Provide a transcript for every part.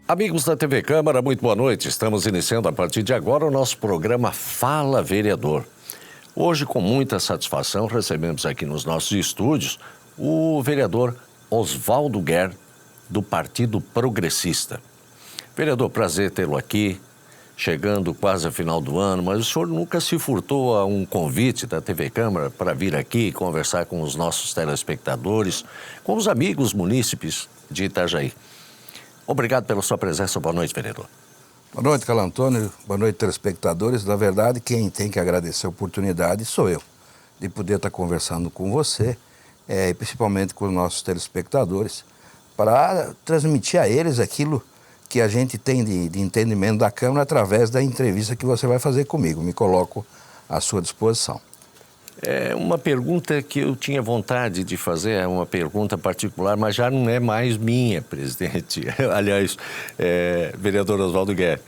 Amigos da TV Câmara, muito boa noite. Estamos iniciando a partir de agora o nosso programa Fala Vereador. Hoje, com muita satisfação, recebemos aqui nos nossos estúdios o vereador Oswaldo Guer, do Partido Progressista. Vereador, prazer tê-lo aqui, chegando quase ao final do ano, mas o senhor nunca se furtou a um convite da TV Câmara para vir aqui conversar com os nossos telespectadores, com os amigos munícipes de Itajaí. Obrigado pela sua presença. Boa noite, vereador. Boa noite, Carlos Antônio. Boa noite, telespectadores. Na verdade, quem tem que agradecer a oportunidade sou eu, de poder estar conversando com você, e principalmente com os nossos telespectadores, para transmitir a eles aquilo que a gente tem de entendimento da Câmara através da entrevista que você vai fazer comigo. Me coloco à sua disposição. É uma pergunta que eu tinha vontade de fazer, é uma pergunta particular, mas já não é mais minha, presidente. Aliás, vereador Oswaldo Guer,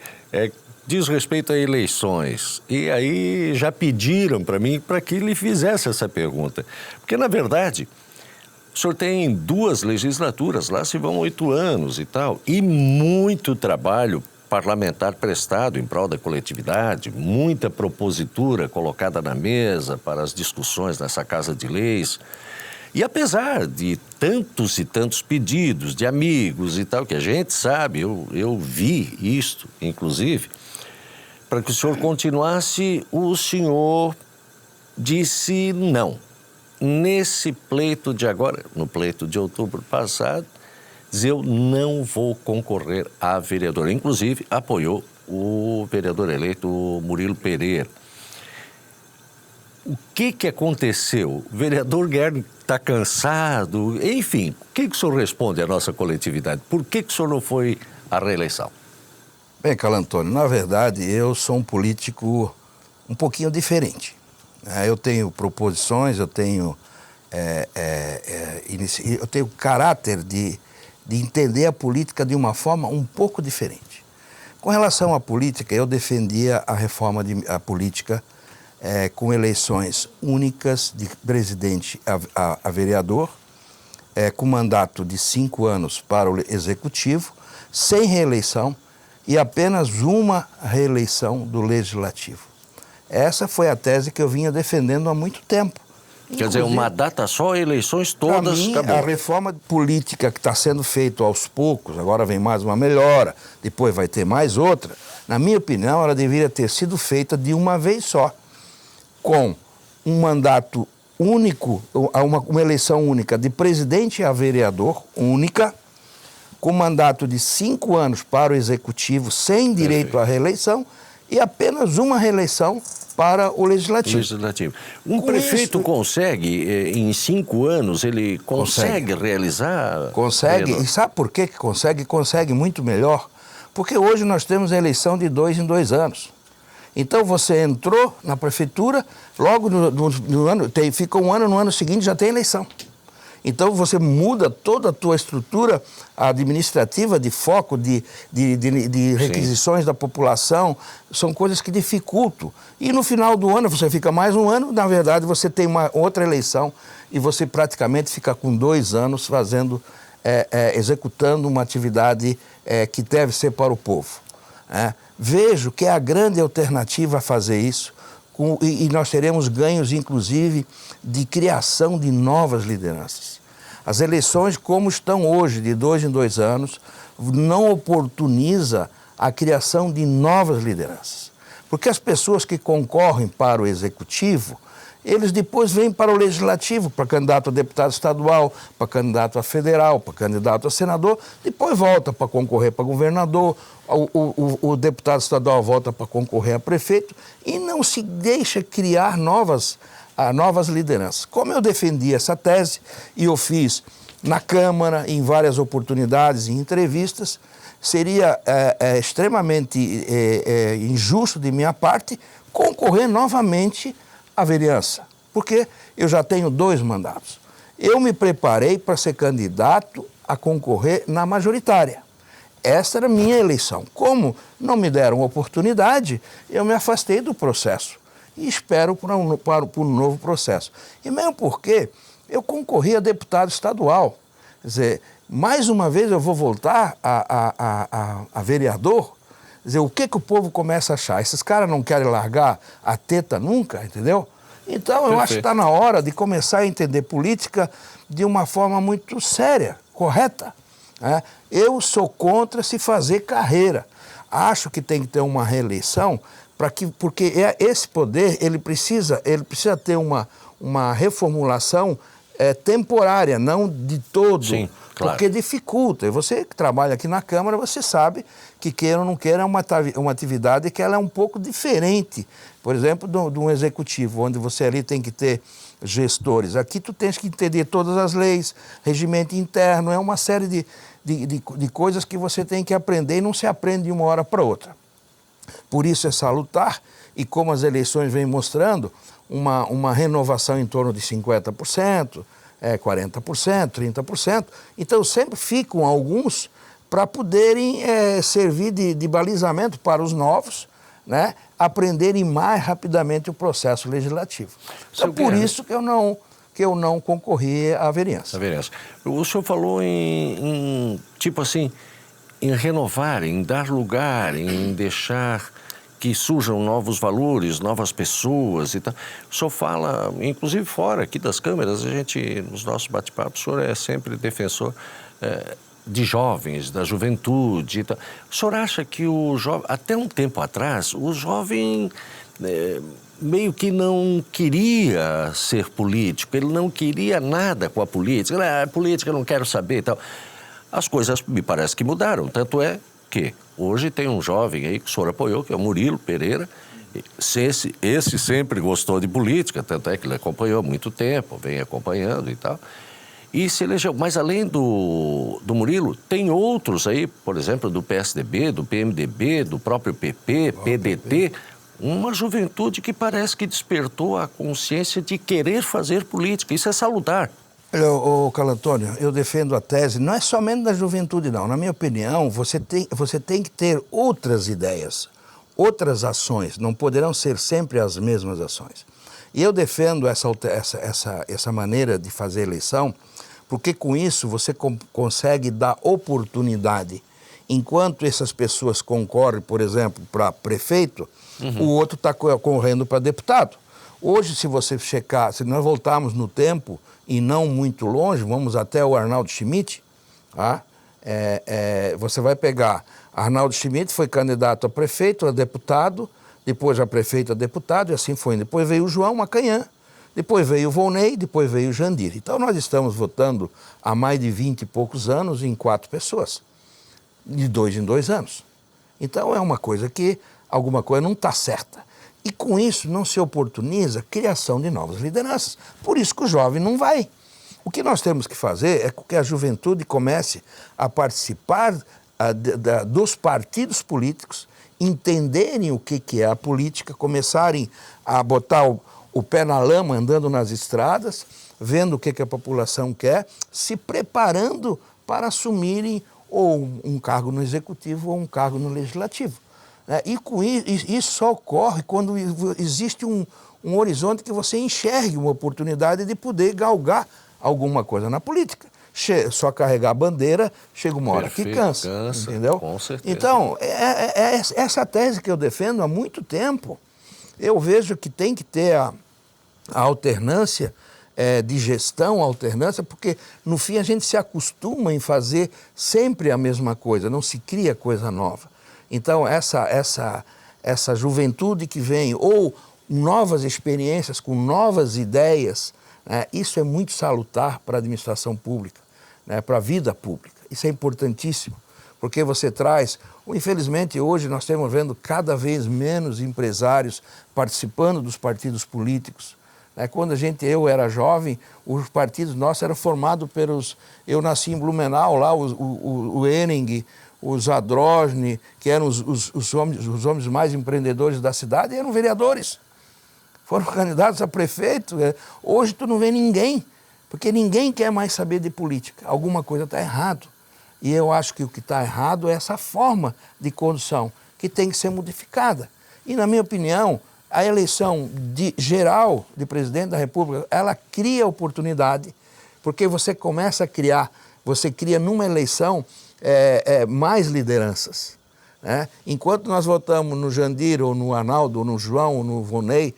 diz respeito a eleições. E aí já pediram para mim para que lhe fizesse essa pergunta. Porque, na verdade, o senhor tem 2 legislaturas, lá se vão 8 anos e tal, e muito trabalho parlamentar prestado em prol da coletividade, muita propositura colocada na mesa para as discussões nessa Casa de Leis. E apesar de tantos e tantos pedidos de amigos e tal, que a gente sabe, eu vi isto, inclusive, para que o senhor continuasse, o senhor disse não. Nesse pleito de agora, no pleito de outubro passado, eu não vou concorrer a vereador. Inclusive, apoiou o vereador eleito Murilo Pereira. O que aconteceu? O vereador Guer está cansado? Enfim, o que o senhor responde à nossa coletividade? Por que o senhor não foi à reeleição? Bem, Carlos Antônio, na verdade, eu sou um político um pouquinho diferente. Eu tenho proposições, eu tenho caráter de entender a política de uma forma um pouco diferente. Com relação à política, eu defendia a reforma da política com eleições únicas de presidente a vereador, com mandato de 5 anos para o executivo, sem reeleição e apenas uma reeleição do legislativo. Essa foi a tese que eu vinha defendendo há muito tempo. Quer dizer, uma data só, eleições todas, acabou. acabou. A reforma política que está sendo feita aos poucos, agora vem mais uma melhora, depois vai ter mais outra, na minha opinião, ela deveria ter sido feita de uma vez só, com um mandato único, uma eleição única de presidente a vereador, única, com mandato de 5 anos para o executivo, sem direito à reeleição, e apenas uma reeleição para o legislativo. Um prefeito consegue, em 5 anos, ele consegue realizar? Consegue, e sabe por que consegue? Consegue muito melhor, porque hoje nós temos a eleição de 2 em 2 anos. Então você entrou na prefeitura, logo no ano, fica um ano, no ano seguinte já tem eleição. Então você muda toda a tua estrutura administrativa de foco, de requisições da população, são coisas que dificultam. E no final do ano, você fica mais um ano, na verdade você tem uma outra eleição e você praticamente fica com 2 anos fazendo, executando uma atividade que deve ser para o povo. Vejo que é a grande alternativa a fazer isso, e nós teremos ganhos, inclusive, de criação de novas lideranças. As eleições, como estão hoje, de 2 em 2 anos, não oportuniza a criação de novas lideranças. Porque as pessoas que concorrem para o executivo, eles depois vêm para o legislativo, para candidato a deputado estadual, para candidato a federal, para candidato a senador, depois volta para concorrer para governador, o deputado estadual volta para concorrer a prefeito e não se deixa criar novas lideranças. Como eu defendi essa tese e eu fiz na Câmara, em várias oportunidades, em entrevistas, seria extremamente injusto de minha parte concorrer novamente à vereança, porque eu já tenho 2 mandatos. Eu me preparei para ser candidato a concorrer na majoritária. Esta era a minha eleição. Como não me deram oportunidade, eu me afastei do processo e espero por um novo processo. E mesmo porque eu concorri a deputado estadual. Quer dizer, mais uma vez eu vou voltar a vereador, dizer, o que o povo começa a achar? Esses caras não querem largar a teta nunca, entendeu? Então, eu acho que está na hora de começar a entender política de uma forma muito séria, correta. Né? Eu sou contra se fazer carreira. Acho que tem que ter uma reeleição, porque esse poder ele precisa ter uma reformulação temporária, não de todo. Sim, claro. Porque dificulta. E você que trabalha aqui na Câmara, você sabe que queira ou não queira é uma atividade que ela é um pouco diferente, por exemplo, de um executivo, onde você ali tem que ter gestores. Aqui tu tens que entender todas as leis, regimento interno, é uma série de coisas que você tem que aprender e não se aprende de uma hora para outra. Por isso é salutar, e como as eleições vêm mostrando, uma renovação em torno de 50%, 40%, 30%. Então sempre ficam alguns para poderem servir de balizamento para os novos, né, aprenderem mais rapidamente o processo legislativo. Então por isso que eu não concorri à vereança. O senhor falou tipo assim, em renovar, em dar lugar, em deixar que surjam novos valores, novas pessoas e tal. O senhor fala, inclusive fora aqui das câmeras, nos nossos bate-papos, o senhor é sempre defensor de jovens, da juventude e tal. O senhor acha que até um tempo atrás, o jovem meio que não queria ser político, ele não queria nada com a política, política eu não quero saber e tal. As coisas me parece que mudaram, tanto é que hoje tem um jovem aí que o senhor apoiou, que é o Murilo Pereira. Esse sempre gostou de política, tanto é que ele acompanhou há muito tempo, vem acompanhando e tal. E se elegeu. Mas além do Murilo, tem outros aí, por exemplo, do PSDB, do PMDB, do próprio PP, PDT, uma juventude que parece que despertou a consciência de querer fazer política. Isso é salutar. Ô, Carlos Antônio, eu defendo a tese, não é somente da juventude, não. Na minha opinião, você tem que ter outras ideias, outras ações, não poderão ser sempre as mesmas ações. E eu defendo essa maneira de fazer eleição, porque com isso você consegue dar oportunidade. Enquanto essas pessoas concorrem, por exemplo, para prefeito, o outro está concorrendo para deputado. Hoje, se você checar, se nós voltarmos no tempo, e não muito longe, vamos até o Arnaldo Schmidt, tá? Você vai pegar, Arnaldo Schmidt foi candidato a prefeito, a deputado, depois a prefeito, a deputado, e assim foi. Depois veio o João Macanhã, depois veio o Volney, depois veio o Jandir. Então nós estamos votando há mais de 20 e poucos anos em 4 pessoas, de 2 em 2 anos. Então é uma coisa que, alguma coisa não está certa. E com isso não se oportuniza a criação de novas lideranças. Por isso que o jovem não vai. O que nós temos que fazer é que a juventude comece a participar dos partidos políticos, entenderem o que é a política, começarem a botar o pé na lama, andando nas estradas, vendo o que a população quer, se preparando para assumirem ou um cargo no executivo ou um cargo no legislativo. E com isso só ocorre quando existe um horizonte que você enxergue uma oportunidade de poder galgar alguma coisa na política. Só carregar a bandeira, chega uma hora que cansa, entendeu? Com certeza. Então, essa tese que eu defendo há muito tempo. Eu vejo que tem que ter a alternância de gestão, alternância, porque no fim a gente se acostuma em fazer sempre a mesma coisa, não se cria coisa nova. Então, essa juventude que vem, ou novas experiências com novas ideias, isso é muito salutar para a administração pública, para a vida pública. Isso é importantíssimo, porque você traz... Infelizmente, hoje nós estamos vendo cada vez menos empresários participando dos partidos políticos. Quando eu era jovem, os partidos nossos eram formados pelos... Eu nasci em Blumenau, lá o Ehring, os Adrosny, que eram os homens mais empreendedores da cidade, eram vereadores. Foram candidatos a prefeito. Hoje tu não vê ninguém, porque ninguém quer mais saber de política. Alguma coisa está errado. E eu acho que o que está errado é essa forma de condução, que tem que ser modificada. E, na minha opinião, a eleição geral de presidente da República, ela cria oportunidade, porque você começa a criar... você cria numa eleição mais lideranças. Né? Enquanto nós votamos no Jandir, ou no Arnaldo, ou no João, ou no Vonei,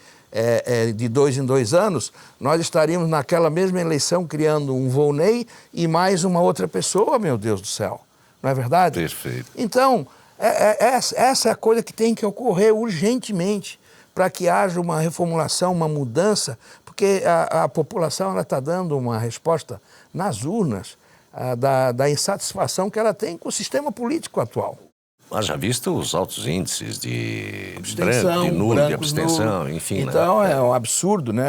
de 2 em 2 anos, nós estaríamos naquela mesma eleição criando um Vonei e mais uma outra pessoa, meu Deus do céu. Não é verdade? Perfeito. Então, essa é a coisa que tem que ocorrer urgentemente para que haja uma reformulação, uma mudança, porque a população está dando uma resposta nas urnas da insatisfação que ela tem com o sistema político atual. Mas já visto os altos índices de Abstenção, de nulo, de brancos, abstenção, nulo. enfim. Então, né? é um absurdo, né?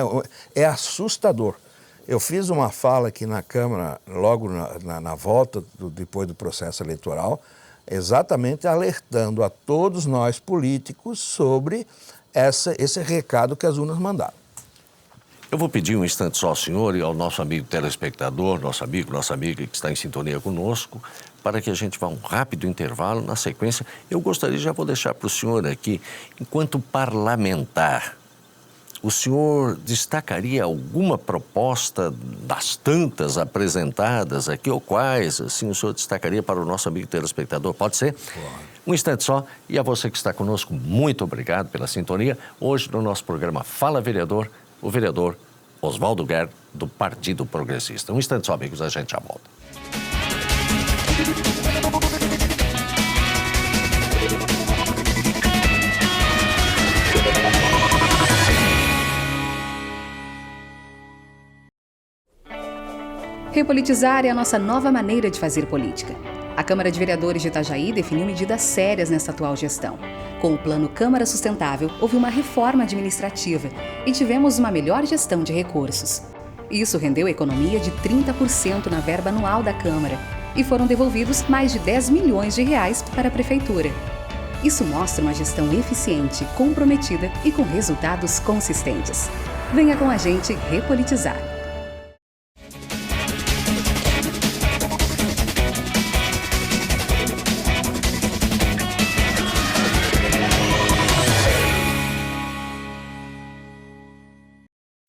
É assustador. Eu fiz uma fala aqui na Câmara, logo na volta, depois do processo eleitoral, exatamente alertando a todos nós políticos sobre esse recado que as urnas mandaram. Eu vou pedir um instante só ao senhor e ao nosso amigo telespectador, nossa amiga que está em sintonia conosco, para que a gente vá um rápido intervalo. Na sequência, eu gostaria, já vou deixar para o senhor aqui, enquanto parlamentar, o senhor destacaria alguma proposta das tantas apresentadas aqui, ou quais, assim, o senhor destacaria para o nosso amigo telespectador? Pode ser? Pode. Um instante só. E a você que está conosco, muito obrigado pela sintonia. Hoje, no nosso programa Fala Vereador, o vereador Oswaldo Guer, do Partido Progressista. Um instante só, amigos, a gente já volta. Repolitizar é a nossa nova maneira de fazer política. A Câmara de Vereadores de Itajaí definiu medidas sérias nessa atual gestão. Com o Plano Câmara Sustentável, houve uma reforma administrativa e tivemos uma melhor gestão de recursos. Isso rendeu economia de 30% na verba anual da Câmara e foram devolvidos mais de 10 milhões de reais para a Prefeitura. Isso mostra uma gestão eficiente, comprometida e com resultados consistentes. Venha com a gente repolitizar.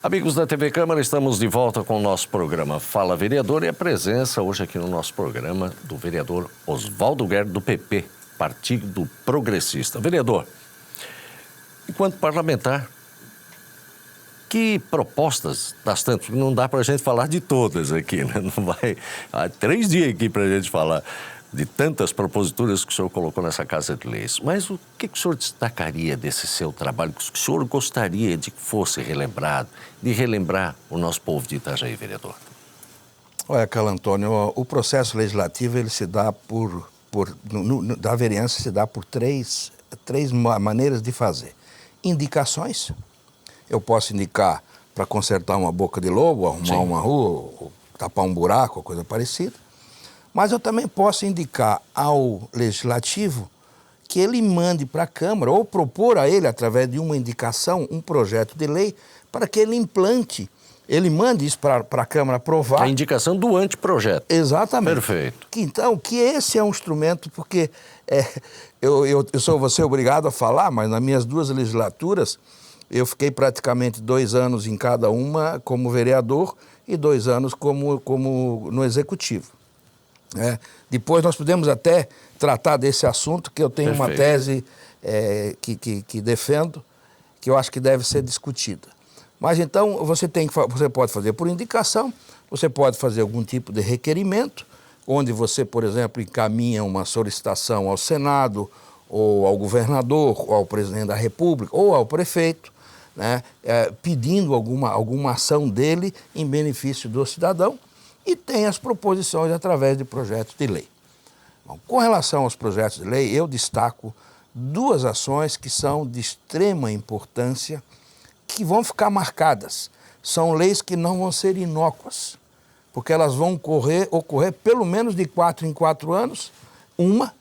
Amigos da TV Câmara, estamos de volta com o nosso programa Fala Vereador e a presença hoje aqui no nosso programa do vereador Oswaldo Guer, do PP, Partido Progressista. Vereador, enquanto parlamentar, que propostas das tantas, não dá para a gente falar de todas aqui, né? Não vai, há 3 dias aqui para a gente falar de tantas proposituras que o senhor colocou nessa Casa de Leis. Mas o que o senhor destacaria desse seu trabalho? O que o senhor gostaria de que fosse relembrado, de relembrar o nosso povo de Itajaí, vereador? Olha, Carlos Antônio, o processo legislativo ele se dá da vereança se dá por três maneiras de fazer. Indicações, eu posso indicar para consertar uma boca de lobo, arrumar Sim. uma rua, ou tapar um buraco, ou coisa parecida. Mas eu também posso indicar ao Legislativo que ele mande para a Câmara, ou propor a ele, através de uma indicação, um projeto de lei, para que ele implante, ele mande isso para a Câmara aprovar. A indicação do anteprojeto. Exatamente. Perfeito. Então, que esse é um instrumento, porque vou ser obrigado a falar, mas nas minhas 2 legislaturas, eu fiquei praticamente 2 anos em cada uma como vereador e 2 anos como no Executivo. Depois nós podemos até tratar desse assunto, que eu tenho Perfeito. uma tese que defendo, que eu acho que deve ser discutida. Mas então você pode fazer por indicação, você pode fazer algum tipo de requerimento, onde você, por exemplo, encaminha uma solicitação ao Senado, ou ao governador, ou ao presidente da República, ou ao prefeito, né, pedindo alguma ação dele em benefício do cidadão. E tem as proposições através de projetos de lei. Bom, com relação aos projetos de lei, eu destaco 2 ações que são de extrema importância, que vão ficar marcadas. São leis que não vão ser inócuas, porque elas vão ocorrer pelo menos de 4 em 4 anos, uma,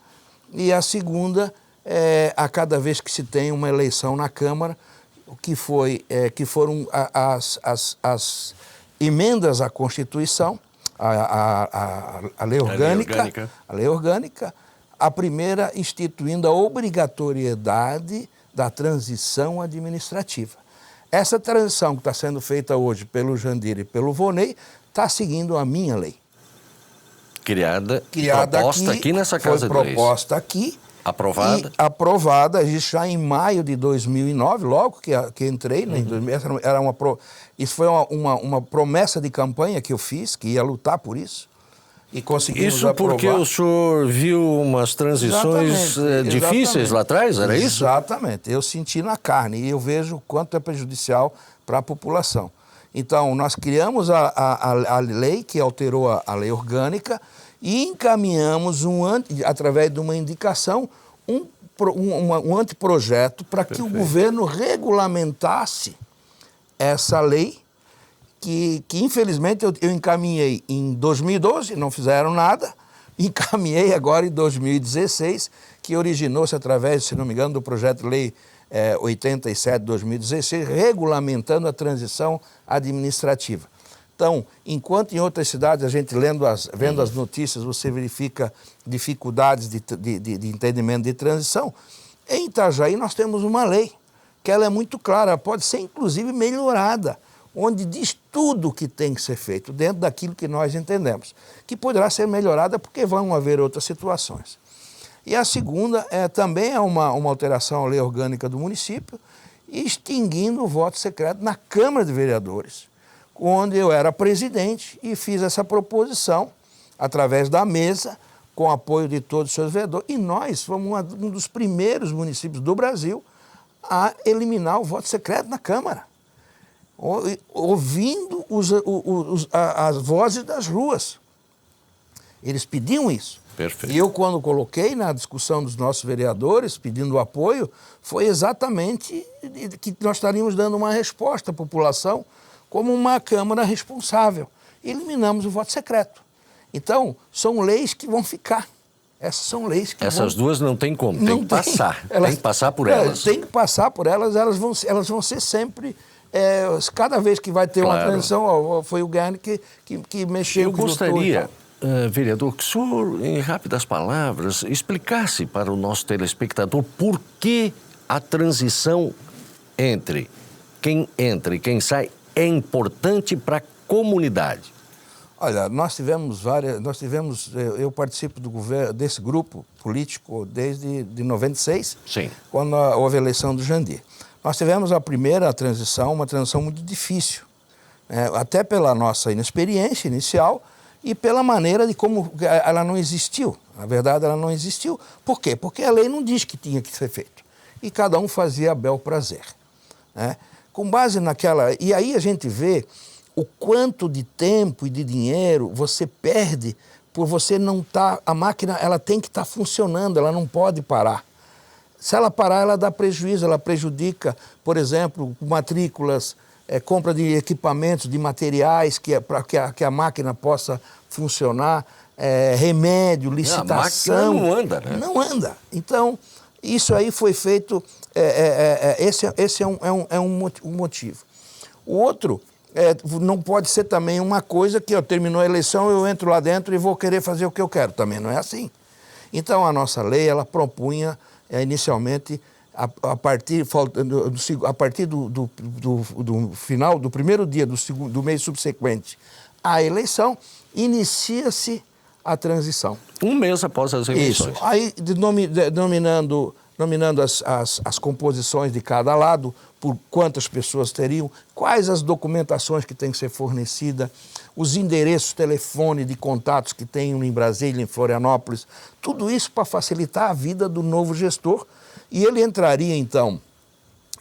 e a segunda a cada vez que se tem uma eleição na Câmara, que foram as emendas à Constituição, a lei orgânica, a primeira instituindo a obrigatoriedade da transição administrativa. Essa transição que está sendo feita hoje pelo Jandir e pelo Vonei está seguindo a minha lei. Criada proposta aqui nessa Casa de Leis. Foi proposta aqui. Aprovada? E aprovada já em maio de 2009, logo que entrei, né, em 2000, isso foi uma promessa de campanha que eu fiz, que ia lutar por isso. E conseguimos isso aprovar. Porque o senhor viu umas transições difíceis lá atrás, era isso? Exatamente. Eu senti na carne e eu vejo o quanto é prejudicial para a população. Então, nós criamos a lei que alterou a lei orgânica e encaminhamos, através de uma indicação, um anteprojeto para que o governo regulamentasse essa lei, que infelizmente eu encaminhei em 2012, não fizeram nada, encaminhei agora em 2016, que originou-se através, se não me engano, do projeto de lei 87 de 2016, regulamentando a transição administrativa. Então, enquanto em outras cidades a gente vendo as notícias, você verifica dificuldades de entendimento de transição, em Itajaí nós temos uma lei, que ela é muito clara, pode ser inclusive melhorada, onde diz tudo o que tem que ser feito, dentro daquilo que nós entendemos, que poderá ser melhorada porque vão haver outras situações. E a segunda também é uma alteração à lei orgânica do município, extinguindo o voto secreto na Câmara de Vereadores, onde eu era presidente e fiz essa proposição através da mesa, com apoio de todos os seus vereadores. E nós fomos um dos primeiros municípios do Brasil a eliminar o voto secreto na Câmara, ouvindo as vozes das ruas. Eles pediam isso. Perfeito. E eu, quando coloquei na discussão dos nossos vereadores, pedindo apoio, foi exatamente que nós estaríamos dando uma resposta à população como uma Câmara responsável. Eliminamos o voto secreto. Então, são leis que vão ficar. Essas são leis que Essas duas não tem como, tem que passar. Tem que passar por elas. Tem que passar por elas, elas vão ser sempre... cada vez que vai ter uma transição, foi o Guilherme que mexeu. Eu gostaria, vereador, que o senhor, em rápidas palavras, explicasse para o nosso telespectador por que a transição entre quem entra e quem sai é importante para a comunidade. Olha, eu participo desse grupo político desde 96, Sim. Quando houve a eleição do Jandir. Nós tivemos a primeira transição, uma transição muito difícil, até pela nossa inexperiência inicial e pela maneira de como ela não existiu. Na verdade, ela não existiu. Por quê? Porque a lei não diz que tinha que ser feito. E cada um fazia a bel prazer, né? Com base naquela... E aí a gente vê o quanto de tempo e de dinheiro você perde por você não estar... A máquina, ela tem que estar funcionando, ela não pode parar. Se ela parar, ela dá prejuízo, ela prejudica, por exemplo, matrículas, compra de equipamentos, de materiais para que a máquina possa funcionar, remédio, licitação. A máquina não anda, né? Não anda. Então, isso aí foi feito... esse é um motivo. O outro, não pode ser também uma coisa que terminou a eleição, eu entro lá dentro e vou querer fazer o que eu quero. Também não é assim. Então, a nossa lei, ela propunha, inicialmente, a partir do final, do primeiro dia do mês subsequente à eleição, inicia-se a transição. Um mês após as eleições. Isso. Aí, nominando as composições de cada lado, por quantas pessoas teriam, quais as documentações que têm que ser fornecidas, os endereços, telefone de contatos que tem em Brasília, em Florianópolis, tudo isso para facilitar a vida do novo gestor. E ele entraria, então,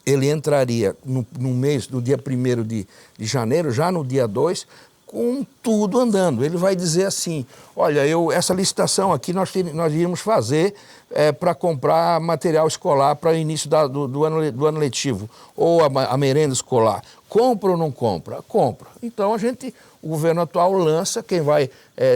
no dia 1º de janeiro, já no dia 2, com tudo andando. Ele vai dizer assim, olha, essa licitação aqui nós iríamos fazer para comprar material escolar para o início do ano letivo, ou a merenda escolar. Compra ou não compra? Compra. Então o governo atual lança, quem vai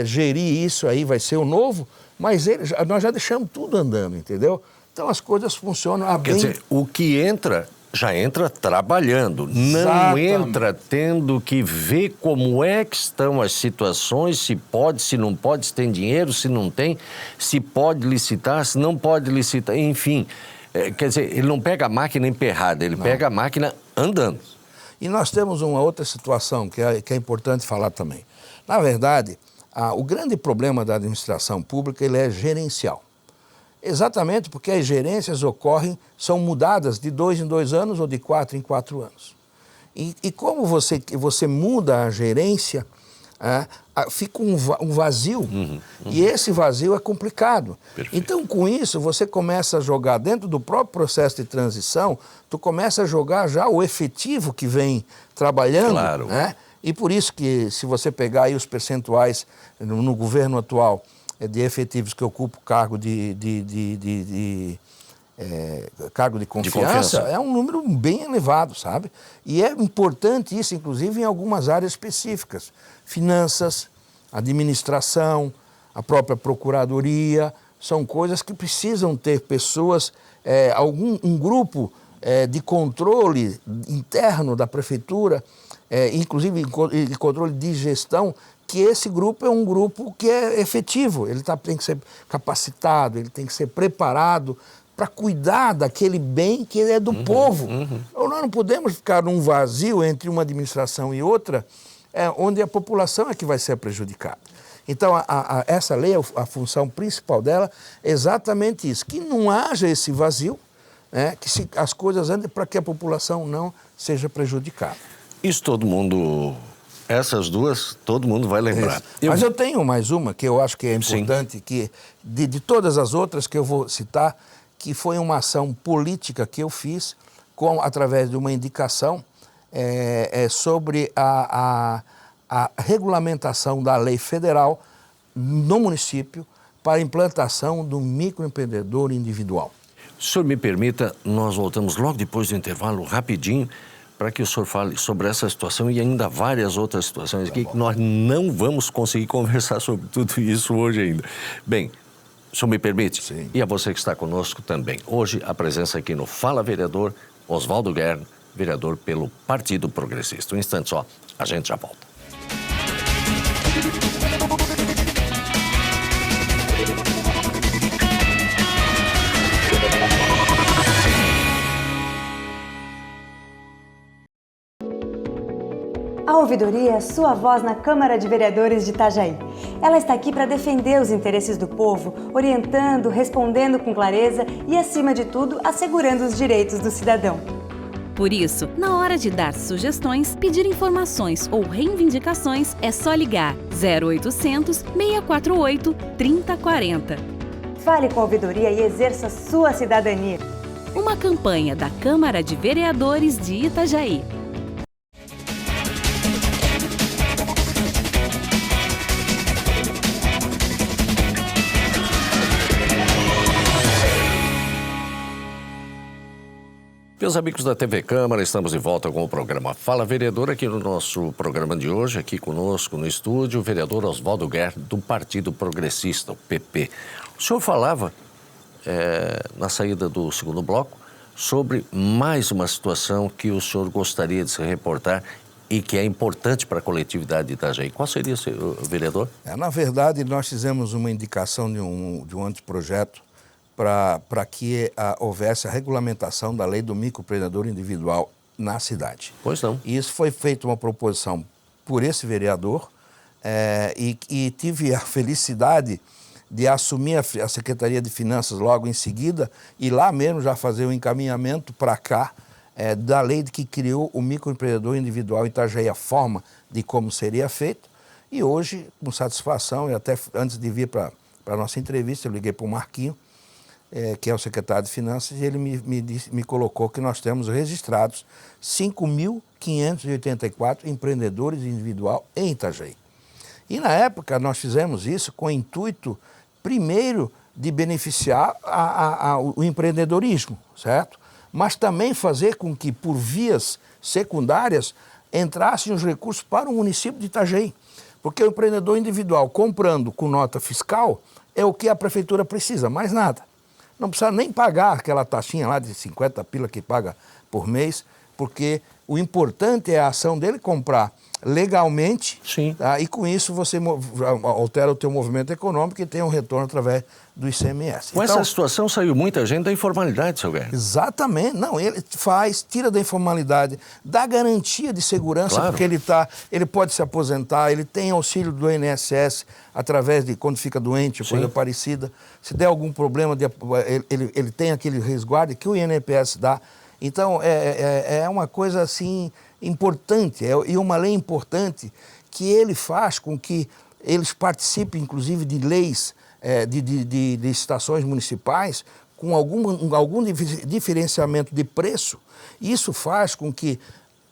gerir isso aí vai ser o novo, mas nós já deixamos tudo andando, entendeu? Então as coisas funcionam a bem... Quer dizer, o que entra... já entra trabalhando, não Exatamente. Entra tendo que ver como é que estão as situações, se pode, se não pode, se tem dinheiro, se não tem, se pode licitar, se não pode licitar, enfim. Quer dizer, ele não pega a máquina emperrada, ele pega a máquina andando. E nós temos uma outra situação que é importante falar também. Na verdade, o grande problema da administração pública ele é gerencial. Exatamente porque as gerências são mudadas de 2 em 2 anos ou de 4 em 4 anos. E como você muda a gerência, fica um vazio, e esse vazio é complicado. Perfeito. Então, com isso, você começa a jogar dentro do próprio processo de transição, tu começa a jogar já o efetivo que vem trabalhando, claro. Né? E por isso que, se você pegar aí os percentuais no governo atual de efetivos que ocupam cargo cargo de confiança, é um número bem elevado, sabe? E é importante isso, inclusive, em algumas áreas específicas. Finanças, administração, a própria procuradoria, são coisas que precisam ter pessoas, um grupo de controle interno da prefeitura, inclusive de controle de gestão, que esse grupo é um grupo que é efetivo, ele tem que ser capacitado, ele tem que ser preparado para cuidar daquele bem que é do povo. Nós não podemos ficar num vazio entre uma administração e outra, onde a população é que vai ser prejudicada. Então, essa lei, a função principal dela é exatamente isso, que não haja esse vazio, que as coisas andem para que a população não seja prejudicada. Isso essas duas, todo mundo vai lembrar. Mas eu tenho mais uma que eu acho que é importante, que de todas as outras que eu vou citar, que foi uma ação política que eu fiz através de uma indicação sobre a regulamentação da lei federal no município para a implantação do microempreendedor individual. Se o senhor me permita, nós voltamos logo depois do intervalo, rapidinho, para que o senhor fale sobre essa situação e ainda várias outras situações aqui que nós não vamos conseguir conversar sobre tudo isso hoje ainda. Bem, o senhor me permite? Sim. E a você que está conosco também. Hoje, a presença aqui no Fala Vereador, Oswaldo Guerra, vereador pelo Partido Progressista. Um instante só, a gente já volta. A Ouvidoria é sua voz na Câmara de Vereadores de Itajaí. Ela está aqui para defender os interesses do povo, orientando, respondendo com clareza e, acima de tudo, assegurando os direitos do cidadão. Por isso, na hora de dar sugestões, pedir informações ou reivindicações, é só ligar 0800 648 3040. Fale com a Ouvidoria e exerça sua cidadania. Uma campanha da Câmara de Vereadores de Itajaí. Meus amigos da TV Câmara, estamos de volta com o programa Fala Vereador, aqui no nosso programa de hoje, aqui conosco no estúdio, o vereador Oswaldo Guerra, do Partido Progressista, o PP. O senhor falava, na saída do segundo bloco, sobre mais uma situação que o senhor gostaria de se reportar e que é importante para a coletividade de Itajaí. Qual seria, vereador? Na verdade, nós fizemos uma indicação de um anteprojeto para que houvesse a regulamentação da lei do microempreendedor individual na cidade. Pois não. E isso foi feita uma proposição por esse vereador e tive a felicidade de assumir a Secretaria de Finanças logo em seguida e lá mesmo já fazer o encaminhamento para cá da lei que criou o microempreendedor individual em Itajaí, a forma de como seria feito. E hoje, com satisfação, e até antes de vir para a nossa entrevista, eu liguei para o Marquinho, que é o secretário de Finanças, e ele me colocou que nós temos registrados 5.584 empreendedores individual em Itajaí. E na época nós fizemos isso com o intuito, primeiro, de beneficiar o empreendedorismo, certo? Mas também fazer com que, por vias secundárias, entrassem os recursos para o município de Itajaí. Porque o empreendedor individual comprando com nota fiscal é o que a prefeitura precisa, mais nada. Não precisa nem pagar aquela taxinha lá de 50 pila que paga por mês porque o importante é a ação dele comprar legalmente, Sim. tá? E com isso você altera o teu movimento econômico e tem um retorno através do ICMS. Com Então, essa situação saiu muita gente da informalidade, seu Guerra. exatamente. Não, ele tira da informalidade, dá garantia de segurança, Claro. porque ele pode se aposentar, ele tem auxílio do INSS através de quando fica doente, coisa Sim. parecida. Se der algum problema, ele tem aquele resguardo que o INPS dá. Então, é uma coisa assim importante, e uma lei importante que ele faz com que eles participem, inclusive, de leis de licitações municipais com algum diferenciamento de preço. Isso faz com que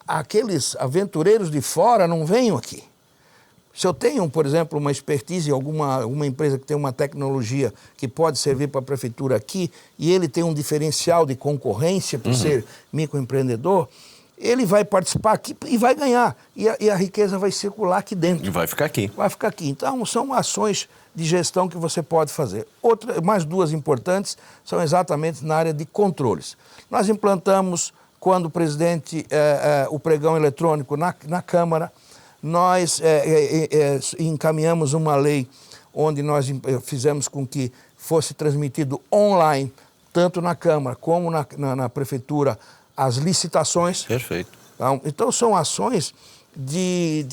aqueles aventureiros de fora não venham aqui. Se eu tenho, por exemplo, uma expertise, alguma empresa que tem uma tecnologia que pode servir para a prefeitura aqui, e ele tem um diferencial de concorrência por ser microempreendedor, ele vai participar aqui e vai ganhar. E a riqueza vai circular aqui dentro. E vai ficar aqui. Vai ficar aqui. Então, são ações de gestão que você pode fazer. Mais duas importantes são exatamente na área de controles. Nós implantamos, quando o presidente, o pregão eletrônico na Câmara, nós encaminhamos uma lei onde nós fizemos com que fosse transmitido online, tanto na Câmara como na Prefeitura, as licitações. Perfeito. Então, são ações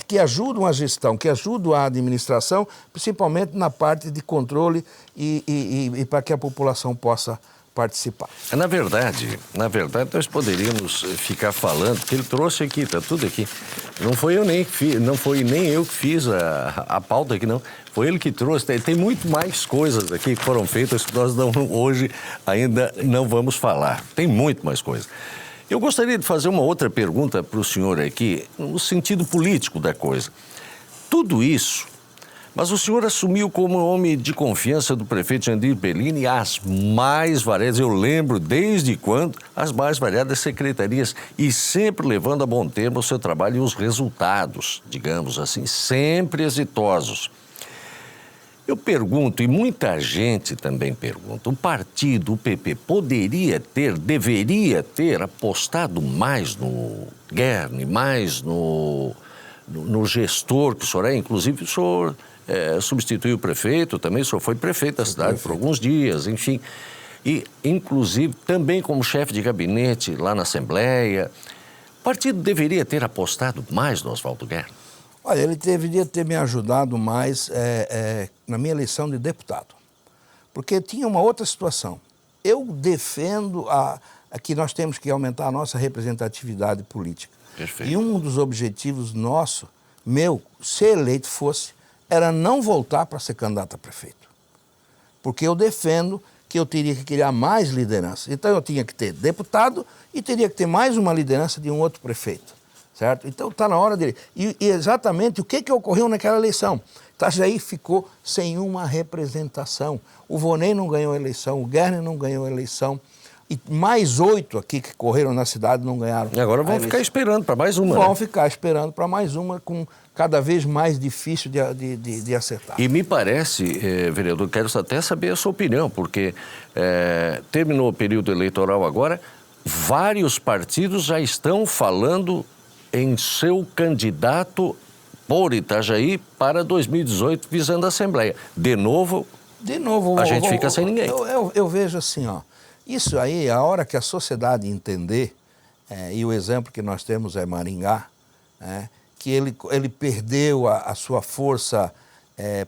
que ajudam a gestão, que ajudam a administração, principalmente na parte de controle e para que a população possa participar. Na verdade, nós poderíamos ficar falando, que ele trouxe aqui, está tudo aqui. Não foi nem eu que fiz a pauta aqui, não. Foi ele que trouxe. Tem muito mais coisas aqui que foram feitas que nós hoje ainda não vamos falar. Tem muito mais coisas. Eu gostaria de fazer uma outra pergunta para o senhor aqui, no sentido político da coisa. Tudo isso, mas o senhor assumiu como homem de confiança do prefeito Jandir Bellini as mais variadas, eu lembro desde quando, as mais variadas secretarias, e sempre levando a bom termo o seu trabalho e os resultados, digamos assim, sempre exitosos. Eu pergunto, e muita gente também pergunta, o partido, o PP, deveria ter apostado mais no Guerni, mais no gestor que o senhor é, inclusive o senhor substituiu o prefeito, também o senhor foi prefeito da cidade por alguns dias, enfim. E, inclusive, também como chefe de gabinete lá na Assembleia. O partido deveria ter apostado mais no Oswaldo Guerni? Olha, ele deveria ter me ajudado mais na minha eleição de deputado, porque tinha uma outra situação. Eu defendo que nós temos que aumentar a nossa representatividade política. Perfeito. E um dos objetivos meu, se eleito fosse, era não voltar para ser candidato a prefeito. Porque eu defendo que eu teria que criar mais liderança. Então eu tinha que ter deputado e teria que ter mais uma liderança de um outro prefeito. Certo? Então está na hora dele. E exatamente o que ocorreu naquela eleição? Itajaí ficou sem uma representação. O Vonei não ganhou a eleição, o Guerni não ganhou a eleição. E mais 8 aqui que correram na cidade não ganharam. E agora vão ficar esperando para mais uma. Vão ficar esperando para mais uma, com cada vez mais difícil de acertar. E me parece, vereador, quero até saber a sua opinião, porque terminou o período eleitoral agora, vários partidos já estão falando em seu candidato por Itajaí para 2018, visando a Assembleia. De novo a gente fica sem ninguém. Eu vejo assim, isso aí, a hora que a sociedade entender, e o exemplo que nós temos é Maringá, que ele perdeu a sua força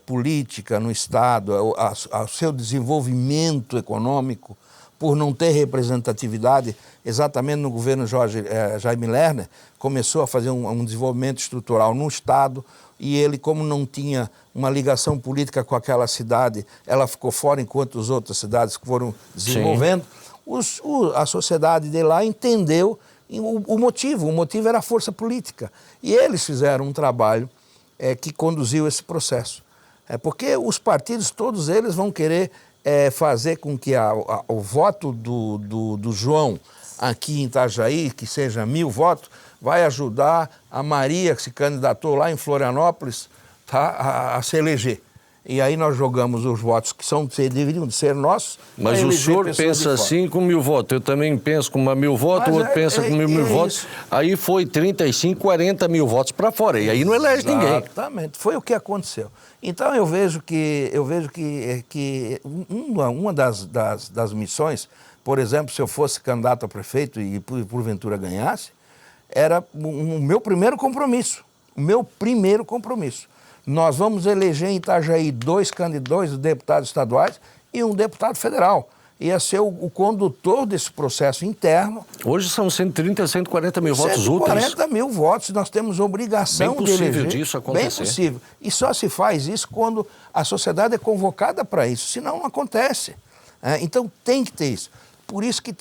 política no Estado, o seu desenvolvimento econômico, por não ter representatividade, exatamente no governo Jaime Lerner, começou a fazer um desenvolvimento estrutural no Estado, e ele, como não tinha uma ligação política com aquela cidade, ela ficou fora enquanto as outras cidades foram desenvolvendo. A sociedade de lá entendeu o motivo era a força política. E eles fizeram um trabalho que conduziu esse processo. Porque os partidos, todos eles vão querer fazer com que o voto do João aqui em Itajaí, que seja 1000 votos, vai ajudar a Maria, que se candidatou lá em Florianópolis, tá, a se eleger. E aí nós jogamos os votos que deveriam ser nossos. Mas o senhor pensa assim com 1.000 votos. Eu também penso com 1.000 votos, o outro pensa com 1.000 votos. Isso. Aí foi 35, 40 mil votos para fora. E aí não elege ninguém. Exatamente. Foi o que aconteceu. Então eu vejo que uma das missões, por exemplo, se eu fosse candidato a prefeito e porventura ganhasse, era o meu primeiro compromisso. O meu primeiro compromisso. Nós vamos eleger em Itajaí 2 deputados estaduais e um deputado federal. Ia ser o condutor desse processo interno. Hoje são 130, 140 mil votos úteis. 140 mil votos, nós temos obrigação de eleger. Bem possível disso acontecer. Bem possível. E só se faz isso quando a sociedade é convocada para isso, senão não acontece. Então tem que ter isso. Por isso que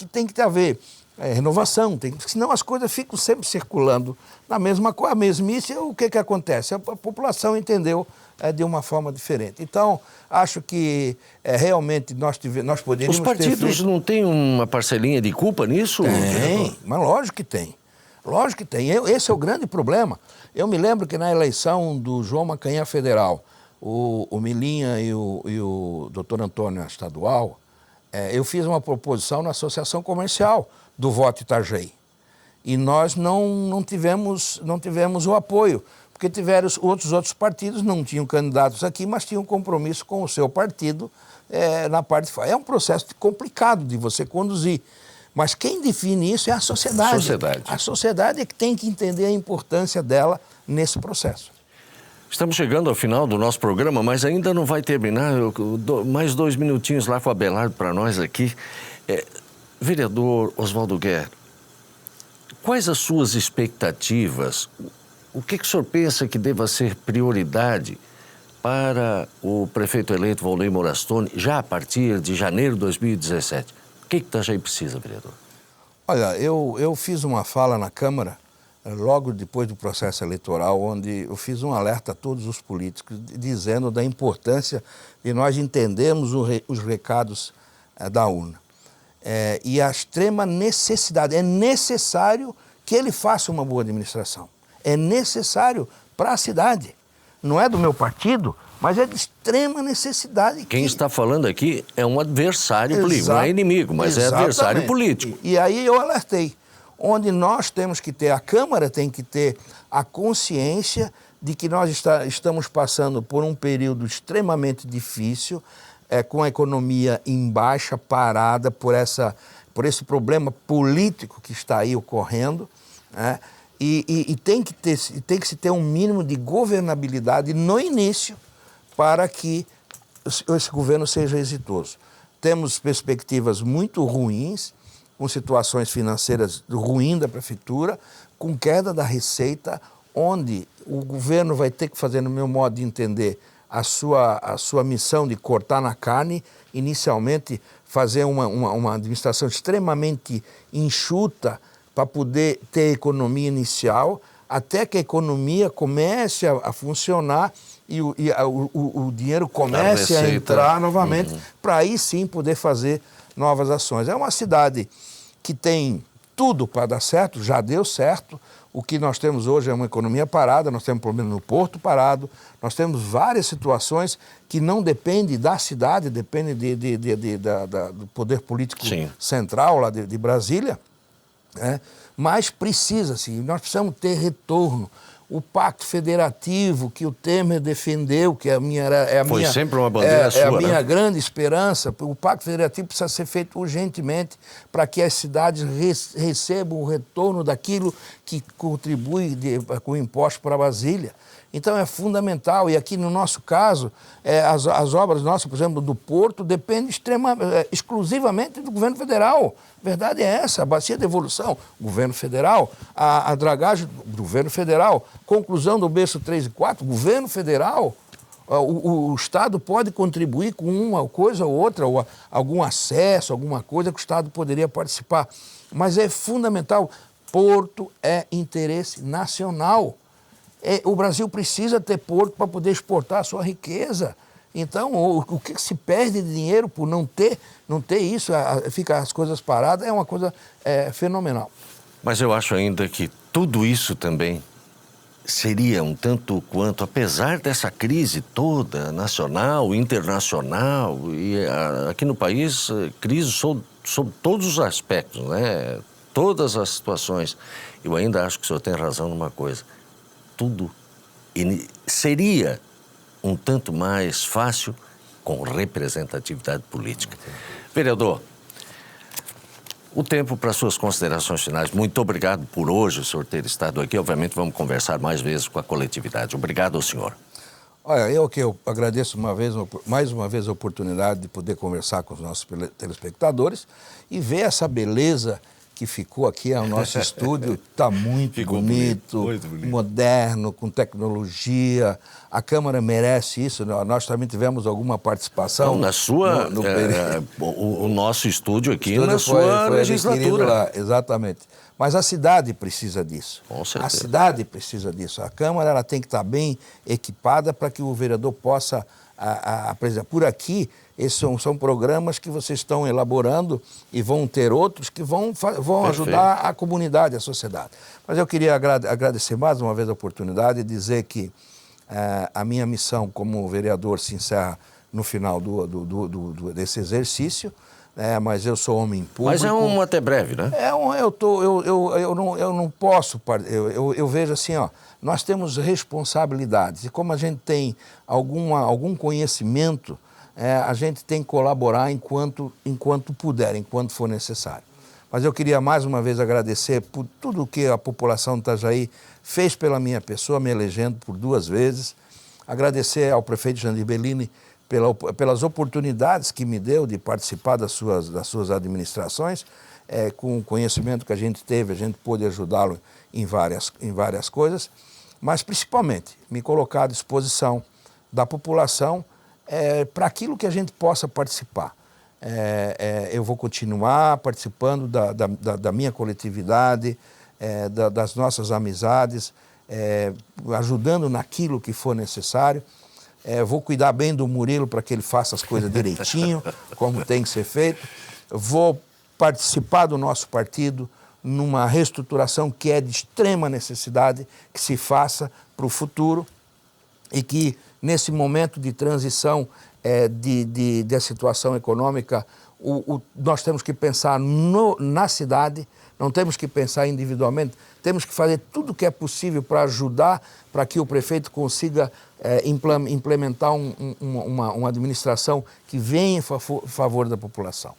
tem que haver renovação, senão as coisas ficam sempre circulando na mesmice. O que acontece? A população entendeu de uma forma diferente. Então, acho que realmente nós poderíamos Os partidos não têm uma parcelinha de culpa nisso? Tem, mas lógico que tem. Lógico que tem. Esse é o grande problema. Eu me lembro que na eleição do João Macanhã Federal, o Milinha e o doutor Antônio estadual, eu fiz uma proposição na Associação Comercial do Voto Itajaí. E nós não tivemos o apoio, porque outros partidos não tinham candidatos aqui, mas tinham compromisso com o seu partido na parte de fora. É um processo complicado de você conduzir, mas quem define isso é a sociedade. A sociedade é que tem que entender a importância dela nesse processo. Estamos chegando ao final do nosso programa, mas ainda não vai terminar. Mais 2 minutinhos lá com o Abelardo para nós aqui. Vereador Oswaldo Guerra, quais as suas expectativas? O que o senhor pensa que deva ser prioridade para o prefeito eleito Volney Morastone já a partir de janeiro de 2017? O que Itajaí precisa, vereador? Olha, eu fiz uma fala na Câmara logo depois do processo eleitoral, onde eu fiz um alerta a todos os políticos, dizendo da importância de nós entendermos os recados da urna. E a extrema necessidade, é necessário que ele faça uma boa administração. É necessário para a cidade. Não é do meu partido, mas é de extrema necessidade. Quem está falando aqui é um adversário político, não é inimigo, mas é adversário político. E aí eu alertei, onde nós temos que ter, a Câmara tem que ter a consciência de que nós estamos passando por um período extremamente difícil, com a economia em baixa, parada por esse problema político que está aí ocorrendo, né? E tem que se ter um mínimo de governabilidade no início para que esse governo seja exitoso. Temos perspectivas muito ruins, com situações financeiras ruins da prefeitura, com queda da receita, onde o governo vai ter que fazer, no meu modo de entender, a sua missão de cortar na carne, inicialmente fazer uma administração extremamente enxuta para poder ter economia inicial, até que a economia comece a funcionar e o dinheiro comece a entrar novamente, para aí sim poder fazer novas ações. É uma cidade que tem tudo para dar certo, já deu certo. O que nós temos hoje é uma economia parada, nós temos problema no porto parado, nós temos várias situações que não dependem da cidade, dependem do poder político central lá de Brasília, mas precisa-se, nós precisamos ter retorno. O Pacto Federativo que o Temer defendeu, que foi sempre uma bandeira sua, é a minha grande esperança. O Pacto Federativo precisa ser feito urgentemente para que as cidades recebam o retorno daquilo que contribui com imposto para Brasília. Então é fundamental, e aqui no nosso caso, as obras nossas, por exemplo, do Porto, dependem exclusivamente do governo federal. A verdade é essa, a bacia de evolução, governo federal, a dragagem, governo federal, conclusão do berço 3 e 4, governo federal. O Estado pode contribuir com uma coisa ou outra, ou algum acesso, alguma coisa que o Estado poderia participar. Mas é fundamental, Porto é interesse nacional. O Brasil precisa ter porto para poder exportar a sua riqueza. Então, o que se perde de dinheiro por não ter isso, fica as coisas paradas, é uma coisa fenomenal. Mas eu acho ainda que tudo isso também seria um tanto quanto, apesar dessa crise toda, nacional, internacional, e aqui no país, crise sob todos os aspectos, né? Todas as situações. Eu ainda acho que o senhor tem razão numa coisa. Tudo seria um tanto mais fácil com representatividade política. Vereador, o tempo para suas considerações finais. Muito obrigado por hoje o senhor ter estado aqui. Obviamente vamos conversar mais vezes com a coletividade. Obrigado ao senhor. Olha, eu agradeço mais uma vez a oportunidade de poder conversar com os nossos telespectadores e ver essa beleza que ficou aqui ao nosso estúdio. Está muito bonito, moderno, com tecnologia. A Câmara merece isso. Nós também tivemos alguma participação. Não, na sua... o nosso estúdio aqui na sua legislatura. Lá, exatamente. Mas a cidade precisa disso. Com certeza. A cidade precisa disso. A Câmara ela tem que estar bem equipada para que o vereador possa apresentar. Por aqui, esses são programas que vocês estão elaborando e vão ter outros que vão ajudar a comunidade, a sociedade. Mas eu queria agradecer mais uma vez a oportunidade e dizer que a minha missão como vereador se encerra no final desse exercício. Mas eu sou homem público. Mas é até breve, né? Eu não posso... Eu vejo assim, ó, nós temos responsabilidades e como a gente tem algum conhecimento, a gente tem que colaborar enquanto puder, enquanto for necessário. Mas eu queria mais uma vez agradecer por tudo que a população de Itajaí fez pela minha pessoa, me elegendo por 2 vezes. Agradecer ao prefeito Jandir Bellini pelas oportunidades que me deu de participar das suas administrações, com o conhecimento que a gente teve, a gente pôde ajudá-lo em várias coisas, mas principalmente me colocar à disposição da população para aquilo que a gente possa participar. Eu vou continuar participando da minha coletividade, das nossas amizades, ajudando naquilo que for necessário. Vou cuidar bem do Murilo para que ele faça as coisas direitinho, como tem que ser feito. Vou participar do nosso partido numa reestruturação que é de extrema necessidade que se faça para o futuro e que, nesse momento de transição da situação econômica, nós temos que pensar na cidade, não temos que pensar individualmente, temos que fazer tudo o que é possível para ajudar para que o prefeito consiga implementar uma administração que venha em favor da população.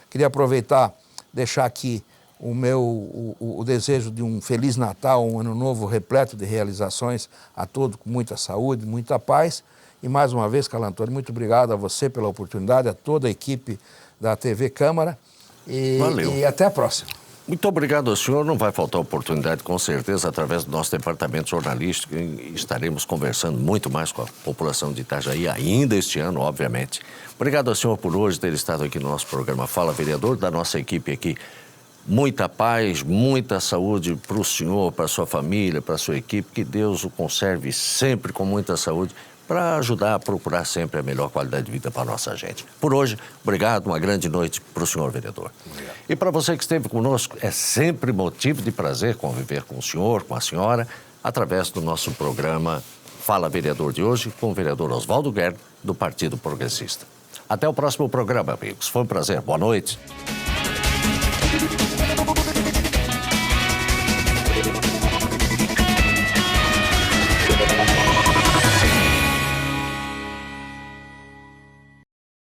Queria aproveitar, deixar aqui o desejo de um Feliz Natal, um Ano Novo repleto de realizações a todos, com muita saúde, muita paz. E mais uma vez, Carlos Antônio, muito obrigado a você pela oportunidade, a toda a equipe da TV Câmara. Valeu. E até a próxima. Muito obrigado ao senhor. Não vai faltar oportunidade, com certeza, através do nosso departamento jornalístico. Estaremos conversando muito mais com a população de Itajaí, ainda este ano, obviamente. Obrigado ao senhor por hoje ter estado aqui no nosso programa Fala Vereador, da nossa equipe aqui. Muita paz, muita saúde para o senhor, para a sua família, para a sua equipe. Que Deus o conserve sempre com muita saúde, para ajudar a procurar sempre a melhor qualidade de vida para a nossa gente. Por hoje, obrigado, uma grande noite para o senhor vereador. Obrigado. E para você que esteve conosco, é sempre motivo de prazer conviver com o senhor, com a senhora, através do nosso programa Fala Vereador de hoje, com o vereador Oswaldo Guerra, do Partido Progressista. Até o próximo programa, amigos. Foi um prazer. Boa noite.